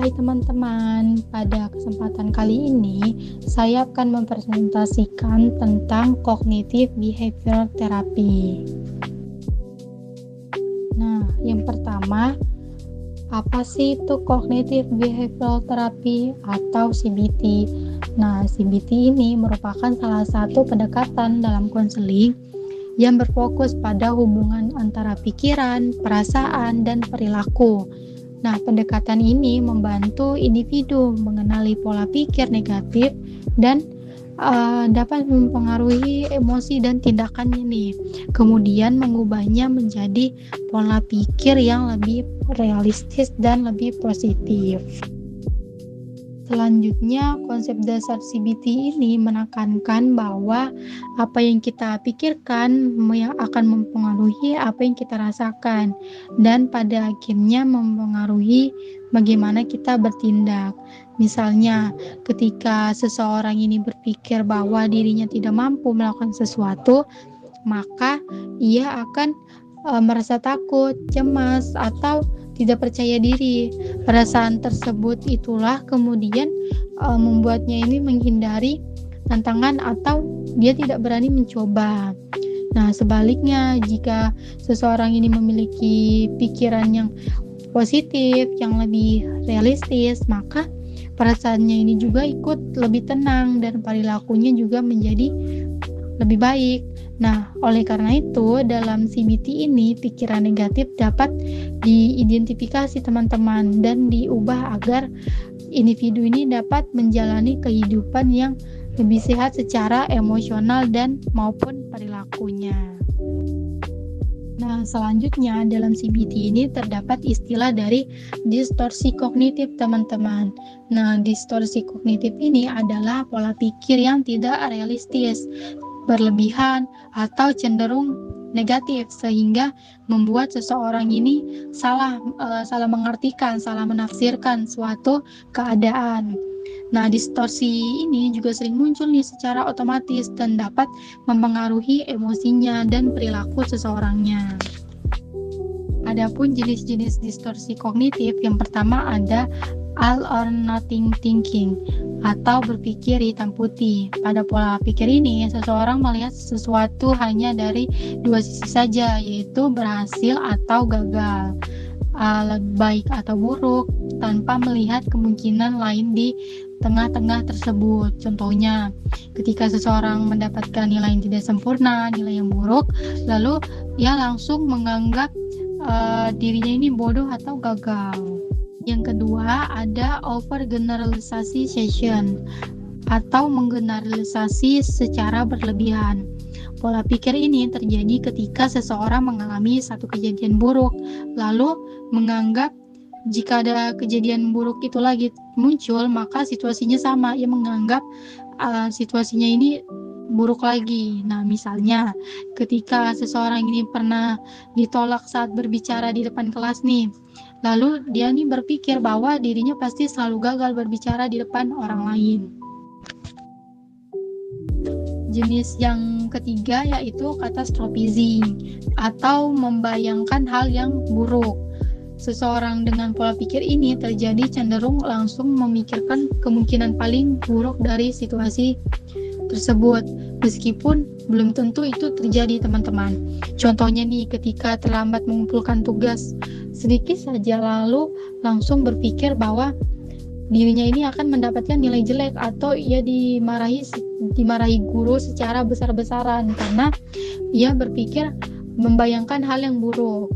Hai teman-teman, pada kesempatan kali ini saya akan mempresentasikan tentang Cognitive Behavioral Therapy. Nah, yang pertama, apa sih itu Cognitive Behavioral Therapy atau CBT? Nah, CBT ini merupakan salah satu pendekatan dalam konseling yang berfokus pada hubungan antara pikiran, perasaan, dan perilaku. Nah, pendekatan ini membantu individu mengenali pola pikir negatif dan dapat mempengaruhi emosi dan tindakannya nih. Kemudian mengubahnya menjadi pola pikir yang lebih realistis dan lebih positif. Selanjutnya, konsep dasar CBT ini menekankan bahwa apa yang kita pikirkan yang akan mempengaruhi apa yang kita rasakan dan pada akhirnya mempengaruhi bagaimana kita bertindak. Misalnya, ketika seseorang ini berpikir bahwa dirinya tidak mampu melakukan sesuatu, maka ia akan merasa takut, cemas, atau tidak percaya diri. Perasaan tersebut itulah kemudian membuatnya ini menghindari tantangan atau dia tidak berani mencoba. Nah, sebaliknya jika seseorang ini memiliki pikiran yang positif, yang lebih realistis, maka perasaannya ini juga ikut lebih tenang dan perilakunya juga menjadi lebih baik. Nah, oleh karena itu, dalam CBT ini, pikiran negatif dapat diidentifikasi teman-teman dan diubah agar individu ini dapat menjalani kehidupan yang lebih sehat secara emosional dan maupun perilakunya. Nah, selanjutnya dalam CBT ini terdapat istilah dari distorsi kognitif, teman-teman. Nah, distorsi kognitif ini adalah pola pikir yang tidak realistis, berlebihan, atau cenderung negatif sehingga membuat seseorang ini salah mengartikan, salah menafsirkan suatu keadaan. Nah, distorsi ini juga sering muncul nih secara otomatis dan dapat mempengaruhi emosinya dan perilaku seseorangnya. Adapun jenis-jenis distorsi kognitif, yang pertama ada all or nothing thinking atau berpikir hitam putih. Pada pola pikir ini, seseorang melihat sesuatu hanya dari dua sisi saja, yaitu berhasil atau gagal, baik atau buruk, tanpa melihat kemungkinan lain di tengah-tengah tersebut. Contohnya, ketika seseorang mendapatkan nilai yang tidak sempurna, nilai yang buruk, lalu ia langsung menganggap dirinya ini bodoh atau gagal. Yang kedua, ada overgeneralisasi session atau menggeneralisasi secara berlebihan. Pola pikir ini terjadi ketika seseorang mengalami satu kejadian buruk, lalu menganggap jika ada kejadian buruk itu lagi muncul, maka situasinya sama. Ia menganggap situasinya ini buruk lagi. Nah, misalnya ketika seseorang ini pernah ditolak saat berbicara di depan kelas nih, lalu dia nih berpikir bahwa dirinya pasti selalu gagal berbicara di depan orang lain. Jenis yang ketiga yaitu catastrophizing atau membayangkan hal yang buruk. Seseorang dengan pola pikir ini terjadi cenderung langsung memikirkan kemungkinan paling buruk dari situasi tersebut, meskipun belum tentu itu terjadi, teman-teman. Contohnya nih, ketika terlambat mengumpulkan tugas sedikit saja, lalu langsung berpikir bahwa dirinya ini akan mendapatkan nilai jelek atau ia dimarahi guru secara besar-besaran karena ia berpikir membayangkan hal yang buruk.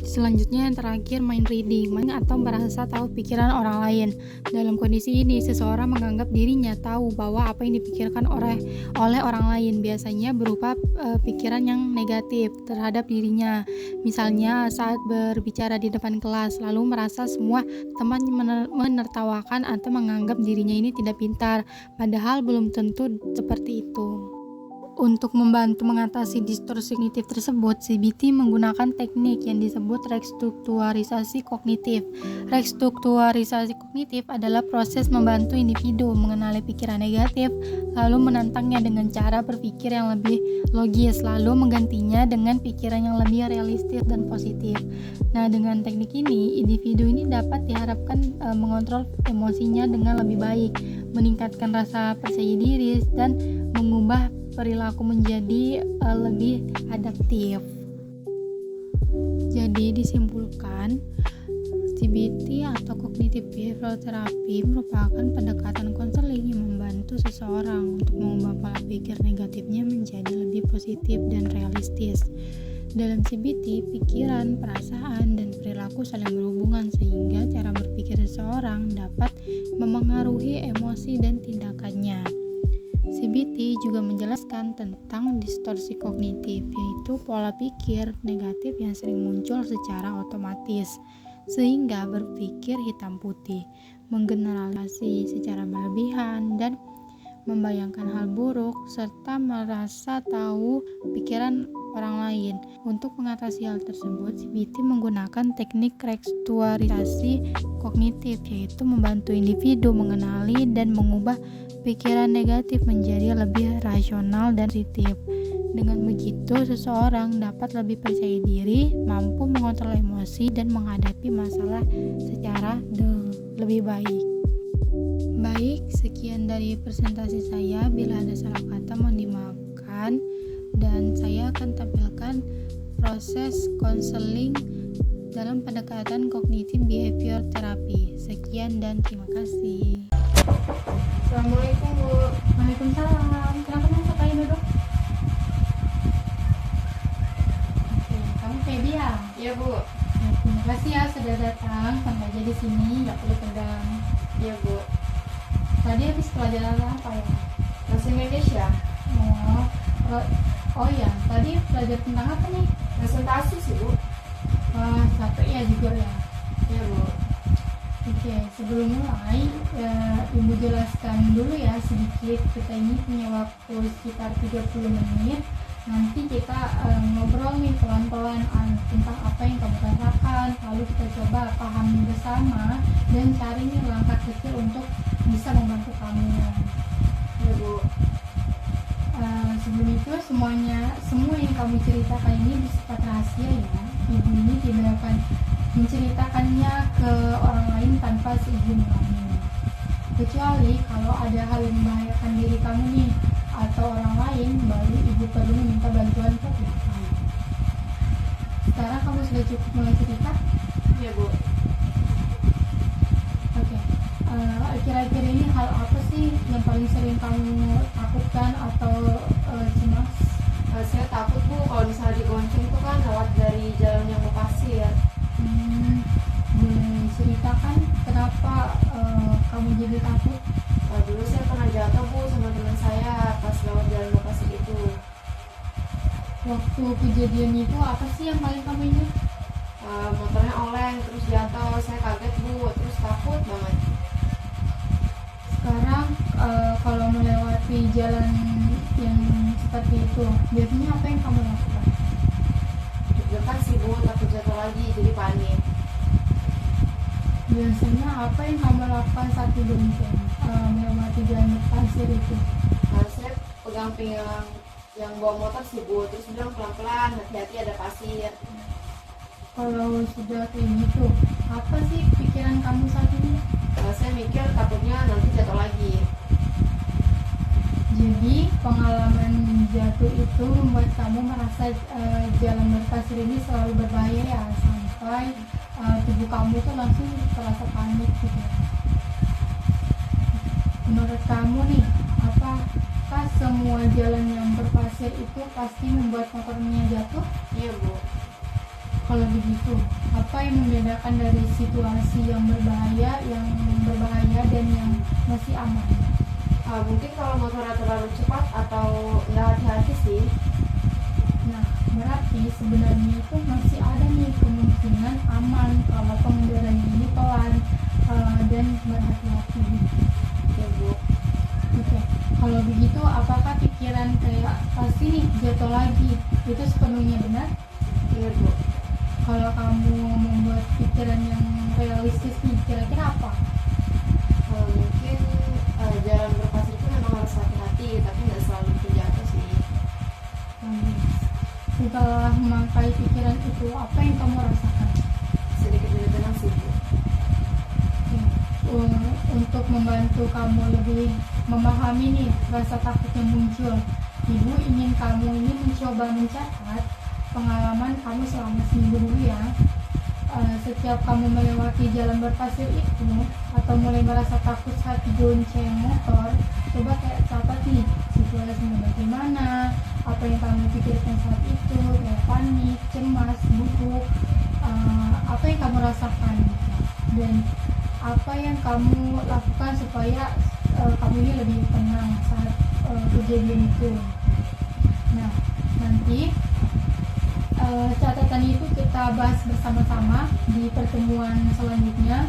Selanjutnya yang terakhir, mind reading atau merasa tahu pikiran orang lain. Dalam kondisi ini, seseorang menganggap dirinya tahu bahwa apa yang dipikirkan oleh orang lain biasanya berupa pikiran yang negatif terhadap dirinya. Misalnya saat berbicara di depan kelas, lalu merasa semua teman menertawakan atau menganggap dirinya ini tidak pintar, padahal belum tentu seperti itu. Untuk membantu mengatasi distorsi kognitif tersebut, CBT menggunakan teknik yang disebut restrukturisasi kognitif. Restrukturisasi kognitif adalah proses membantu individu mengenali pikiran negatif, lalu menantangnya dengan cara berpikir yang lebih logis, lalu menggantinya dengan pikiran yang lebih realistis dan positif. Nah, dengan teknik ini, individu ini dapat diharapkan mengontrol emosinya dengan lebih baik, meningkatkan rasa percaya diri, dan mengubah perilaku menjadi lebih adaptif. Jadi disimpulkan, CBT atau Cognitive Behavioral Therapy merupakan pendekatan konseling yang membantu seseorang untuk mengubah pola pikir negatifnya menjadi lebih positif dan realistis. Dalam CBT, pikiran, perasaan, dan perilaku saling berhubungan sehingga cara berpikir seseorang dapat memengaruhi emosi dan tindakannya. CBT juga menjelaskan tentang distorsi kognitif, yaitu pola pikir negatif yang sering muncul secara otomatis, sehingga berpikir hitam putih, menggeneralisasi secara berlebihan, dan membayangkan hal buruk, serta merasa tahu pikiran orang lain. Untuk mengatasi hal tersebut, CBT menggunakan teknik restrukturisasi kognitif, yaitu membantu individu mengenali dan mengubah pikiran negatif menjadi lebih rasional dan positif. Dengan begitu, seseorang dapat lebih percaya diri, mampu mengontrol emosi, dan menghadapi masalah secara lebih baik. Baik, sekian dari presentasi saya. Bila ada salah kata mohon dimaafkan, dan saya akan tampilkan proses konseling dalam pendekatan Cognitive Behavior Therapy. Sekian dan terima kasih. Assalamualaikum Bu. Waalaikumsalam. Kenapa masuk aja duduk? Oke, kamu Feby ya? Iya Bu. Ya, terima kasih ya sudah datang sampai aja di sini, nggak perlu tegang. Iya Bu. Tadi habis pelajaran apa ya? Bahasa Indonesia. Oh ya, tadi belajar tentang apa nih? Presentasi sih Bu. Wah, capek ya juga ya. Iya Bu. Oke, sebelum mulai, Ibu jelaskan dulu ya sedikit. Kita ini punya waktu sekitar 30 menit. Nanti kita ngobrol nih pelan-pelan tentang apa yang kamu rasakan. Lalu kita coba pahami bersama dan cari nih langkah kecil untuk bisa membantu kamu. Iya Bu. Sebelum itu semua yang kamu ceritakan ini bersifat rahasia ya. Ibu ini tidak akan menceritakannya ke orang lain tanpa seizin kamu. Kecuali kalau ada hal yang membahayakan diri kamu nih atau orang lain, baru ibu perlu meminta bantuan ke pihak lain. Sekarang kamu sudah cukup mulai cerita? Iya Bu. Oke. Kira-kira ini hal apa sih yang paling sering kamu takutkan atau cemas? Saya takut Bu kalau misalnya digonceng itu kan lewat dari jalan yang berpasir. Boleh ceritakan kenapa kamu jadi takut? Dulu saya pernah jatuh Bu sama teman saya pas lewat jalan berpasir itu. Waktu kejadian itu apa sih yang paling kamu ingat? Motornya oleng terus jatuh, saya kaget Bu, terus takut banget. Sekarang kalau melewati jalan yang seperti itu, biasanya apa yang kamu lakukan? Deg-degan sih Bu, takut jatuh lagi jadi panik. Biasanya apa yang kamu lakukan saat digonceng melewati jalan pasir itu? Saya pegang pinggang yang bawa motor sih Bu, terus bilang pelan-pelan, hati-hati ada pasir. Kalau sudah kayak gitu, apa sih pikiran kamu saat ini? Saya mikir takutnya nanti jatuh lagi. Jadi pengalaman jatuh itu membuat kamu merasa jalan berpasir ini selalu berbahaya ya, sampai tubuh kamu tuh langsung terasa panik gitu. Menurut kamu nih, apakah semua jalan yang berpasir itu pasti membuat motornya jatuh? Iya Bu. Kalau begitu, apa yang membedakan dari situasi yang berbahaya dan yang masih aman? Mungkin kalau motornya terlalu cepat atau nggak hati-hati sih. Nah, berarti sebenarnya itu masih ada nih kemungkinan aman kalau pengendaranya ini pelan dan berhati-hati. Ya Bu. Oke. Kalau begitu, apakah pikiran pikiran kayak pasti nih jatuh lagi, itu sepenuhnya benar? Iya Bu. Kalau kamu membuat pikiran yang realistis nih, kira-kira apa? Mungkin jalan berpasir itu memang harus hati-hati, tapi nggak selalu bikin jatuh sih. Setelah memakai pikiran itu, apa yang kamu rasakan? Sedikit lebih tenang sih Bu. Untuk membantu kamu lebih memahami nih rasa takut yang muncul, Ibu ingin kamu ini mencoba mencatat pengalaman kamu selama seminggu dulu ya. Setiap kamu melewati jalan berpasir itu atau mulai merasa takut saat digonceng motor, coba kayak catat nih situasinya bagaimana, apa yang kamu pikirkan saat itu, kayak panik, cemas, gugup, apa yang kamu rasakan dan apa yang kamu lakukan supaya kamu ini lebih tenang saat kejadian itu. Nah, nanti catatan itu kita bahas bersama-sama di pertemuan selanjutnya,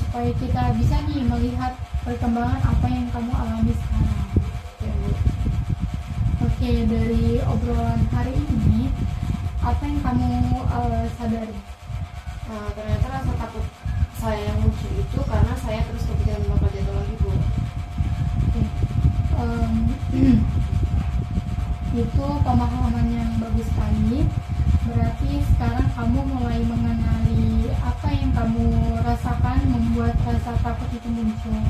supaya kita bisa nih melihat perkembangan apa yang kamu alami sekarang. Oke, dari obrolan hari ini, apa yang kamu sadari? Ternyata rasa takut saya yang muncul itu karena saya terus kepikiran bakal jatuh lagi Bu. Itu pemahaman yang bagus sekali. Berarti sekarang kamu mulai mengenali apa yang kamu rasakan membuat rasa takut itu muncul.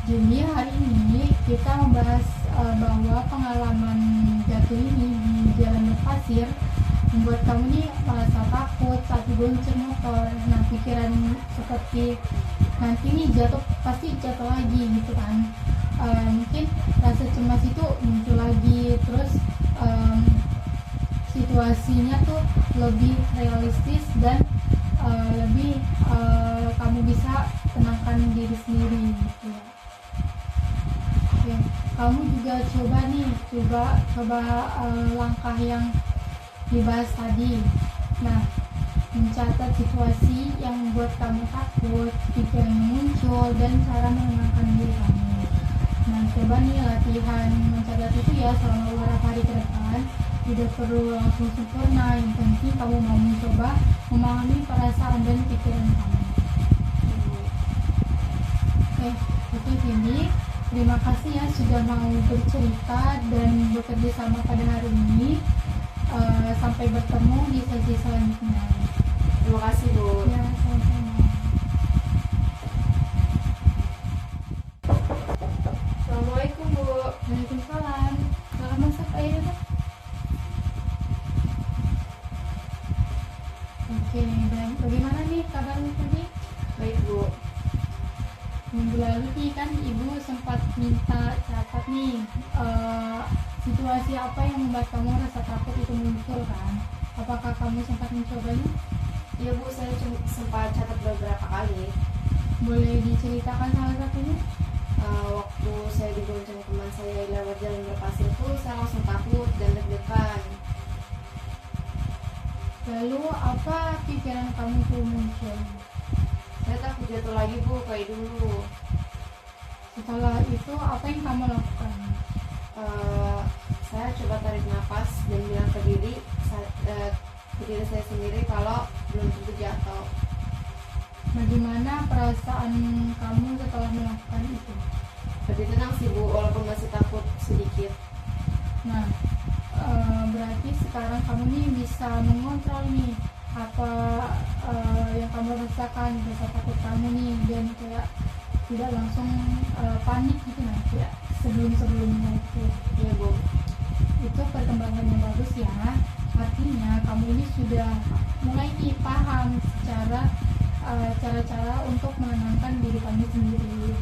Jadi hari ini kita membahas bahwa pengalaman jatuh ini di jalan berpasir membuat kamu nih merasa takut saat digonceng motor. Nah, pikiran seperti nanti nih jatuh, pasti jatuh lagi gitu kan. Mungkin rasa cemas itu muncul lagi, terus situasinya tuh lebih realistis dan lebih kamu bisa tenangkan diri sendiri gitu. Oke, kamu juga coba langkah yang dibahas tadi. Nah, mencatat situasi yang membuat kamu takut, pikiran yang muncul, dan cara menenangkan diri kamu. Nah, coba nih latihan mencatat itu ya selama beberapa hari ke depan. Tidak perlu langsung sempurna, yang penting kamu mau mencoba memahami perasaan dan pikiran kamu. Oke, Cindy, terima kasih ya sudah mau bercerita dan bekerja sama pada hari ini. Sampai bertemu di sesi selanjutnya. Terima kasih Bu. Ya, sama-sama. Assalamualaikum Bu. Waalaikumsalam. Salam masak air ya, Pak? Oke, dan bagaimana nih kabarnya tadi? Baik Bu. Minggu lalu nih kan Ibu sempat minta catat nih situasi apa yang membuat kamu rasa takut itu muncul kan? Apakah kamu sempat mencobanya? Iya Bu, saya sempat catat beberapa kali. Boleh diceritakan salah satunya? Waktu saya digonceng teman saya lewat jalan berpasir itu saya langsung takut dan deg-degan. Lalu apa pikiran kamu tuh muncul? Saya takut jatuh lagi Bu, kayak dulu. Setelah itu apa yang kamu lakukan? Saya coba tarik nafas dan bilang ke diri saya sendiri kalau belum tentu jatuh. Bagaimana perasaan kamu setelah melakukan itu? Lebih tenang sih Bu, walaupun masih takut sedikit. Nah, berarti sekarang kamu nih bisa mengontrol nih apa yang kamu rasakan, rasa takut kamu nih, dan kayak tidak langsung panik gitu. Nah, kayak sebelumnya itu. Iya Bu. Itu perkembangan yang bagus ya. Artinya kamu ini sudah mulai nih paham secara cara-cara untuk menenangkan diri kamu sendiri.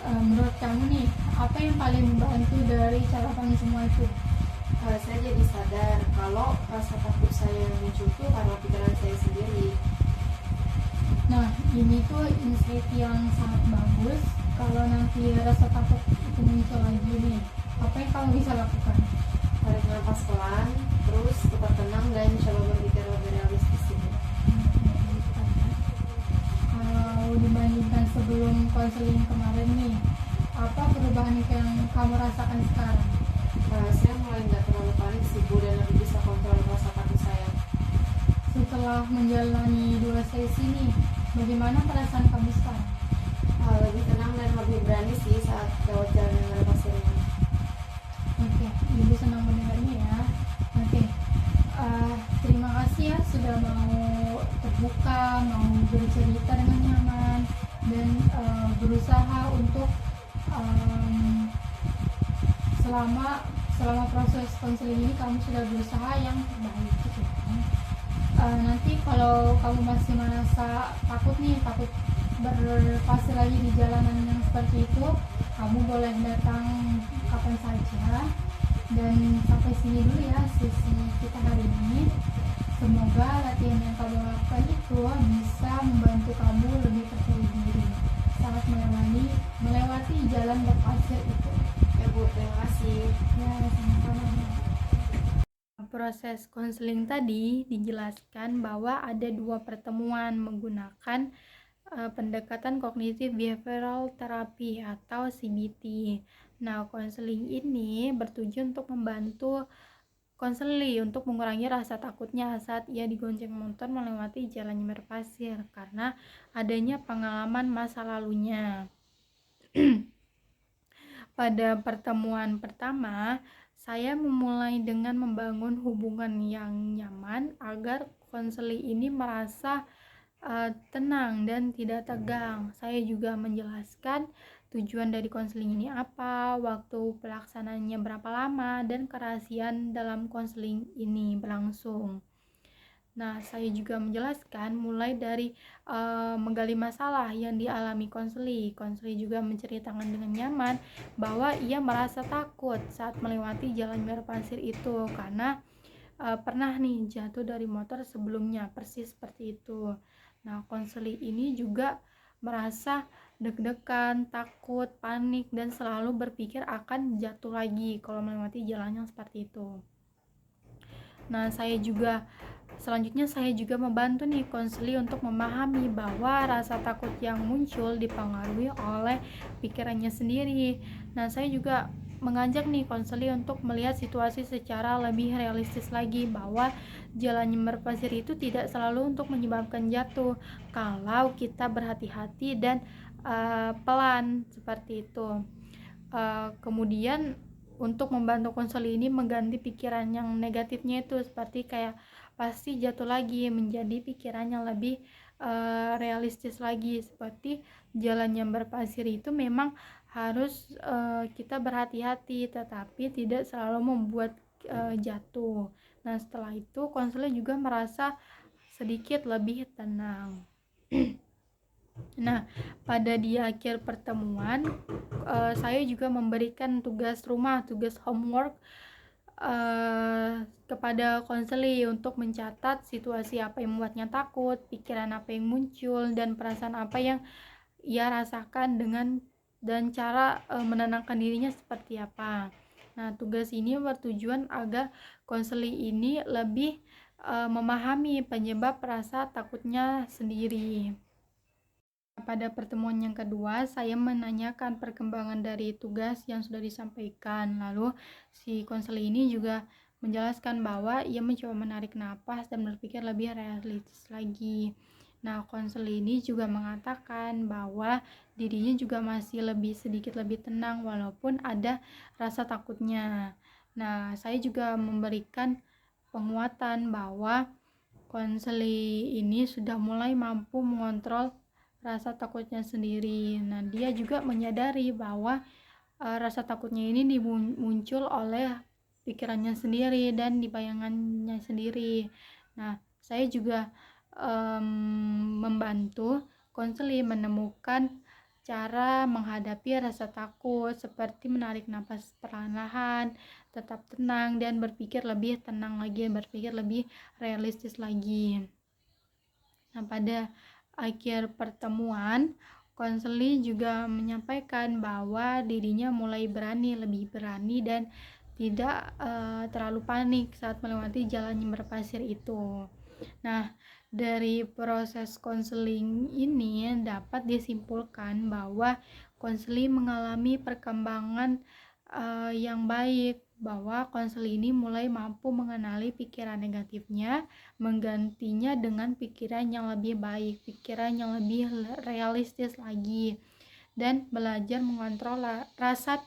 Menurut kamu nih, apa yang paling membantu dari cara kamu semua itu? Saya jadi sadar kalau rasa takut saya yang muncul tuh karena pikiran saya sendiri. Nah, ini tuh insight yang sangat bagus. Kalau nanti rasa takut itu muncul lagi nih, apa yang kamu bisa lakukan? Tarik nafas pelan, terus tetap tenang dan coba berpikir lebih realistis gitu. Kalau dibandingkan sebelum konseling kemarin nih, apa perubahan yang kamu rasakan sekarang? Saya mulai nggak terlalu panik sih Bu, dan lebih bisa kontrol rasa takut saya. Setelah menjalani 2 sesi nih, bagaimana perasaan kamu sekarang? Lebih tenang dan lebih berani sih saat lewat jalan yang berpasir ini. Oke, Ibu senang mendengarnya ya. Oke, terima kasih ya sudah mau terbuka, mau bercerita dengan nyaman, dan berusaha untuk selama proses konseling ini kamu sudah berusaha yang terbaik gitu kan. Nanti kalau kamu masih merasa takut berpasir lagi di jalanan yang seperti itu, kamu boleh datang kapan saja. Dan sampai sini dulu ya sesi kita hari ini. Semoga latihan yang kamu lakukan itu bisa membantu kamu lebih percaya diri saat melewati jalan berpasir itu. Ya Bu, terima kasih. Ya, sama-sama. Proses konseling tadi dijelaskan bahwa ada 2 pertemuan menggunakan pendekatan kognitif behavioral therapy atau CBT. Nah, konseling ini bertujuan untuk membantu konseli untuk mengurangi rasa takutnya saat ia digonceng motor melewati jalan yang berpasir karena adanya pengalaman masa lalunya. Pada pertemuan pertama, saya memulai dengan membangun hubungan yang nyaman agar konseli ini merasa tenang dan tidak tegang. Saya juga menjelaskan tujuan dari konseling ini apa, waktu pelaksanaannya berapa lama, dan kerahasiaan dalam konseling ini berlangsung. Nah, saya juga menjelaskan mulai dari menggali masalah yang dialami konseli. Konseli juga menceritakan dengan nyaman bahwa ia merasa takut saat melewati jalan berpasir itu karena pernah nih jatuh dari motor sebelumnya, persis seperti itu. Nah, konseli ini juga merasa deg-degan, takut, panik, dan selalu berpikir akan jatuh lagi kalau melewati jalan yang seperti itu. Nah, selanjutnya saya juga membantu nih konseli untuk memahami bahwa rasa takut yang muncul dipengaruhi oleh pikirannya sendiri. Nah, saya juga mengajak nih konseli untuk melihat situasi secara lebih realistis lagi bahwa jalan yang berpasir itu tidak selalu untuk menyebabkan jatuh kalau kita berhati-hati dan pelan seperti itu. Kemudian untuk membantu konseli ini mengganti pikiran yang negatifnya itu seperti kayak pasti jatuh lagi menjadi pikiran yang lebih realistis lagi, seperti jalan yang berpasir itu memang harus kita berhati-hati tetapi tidak selalu membuat jatuh. Nah, setelah itu konselor juga merasa sedikit lebih tenang. Nah, pada di akhir pertemuan saya juga memberikan tugas rumah, tugas homework kepada konseli untuk mencatat situasi apa yang membuatnya takut, pikiran apa yang muncul, dan perasaan apa yang ia rasakan dan cara menenangkan dirinya seperti apa. Nah, tugas ini bertujuan agar konseli ini lebih memahami penyebab rasa takutnya sendiri. Pada pertemuan yang kedua, saya menanyakan perkembangan dari tugas yang sudah disampaikan. Lalu si konselor ini juga menjelaskan bahwa ia mencoba menarik napas dan berpikir lebih realistis lagi. Nah, konselor ini juga mengatakan bahwa dirinya juga masih sedikit lebih tenang walaupun ada rasa takutnya. Nah, saya juga memberikan penguatan bahwa konselor ini sudah mulai mampu mengontrol rasa takutnya sendiri. Nah, dia juga menyadari bahwa rasa takutnya ini muncul oleh pikirannya sendiri dan di bayangannya sendiri. Nah, saya juga membantu konselor menemukan cara menghadapi rasa takut seperti menarik napas perlahan-lahan, tetap tenang, dan berpikir lebih tenang lagi, berpikir lebih realistis lagi. Nah, pada akhir pertemuan, konseli juga menyampaikan bahwa dirinya mulai lebih berani dan tidak terlalu panik saat melewati jalan yang berpasir itu. Nah, dari proses konseling ini dapat disimpulkan bahwa konseli mengalami perkembangan yang baik, bahwa konseli ini mulai mampu mengenali pikiran negatifnya, menggantinya dengan pikiran yang lebih baik, pikiran yang lebih realistis lagi, dan belajar mengontrol rasa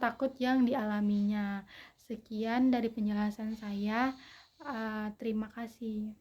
takut yang dialaminya. Sekian dari penjelasan saya. Terima kasih.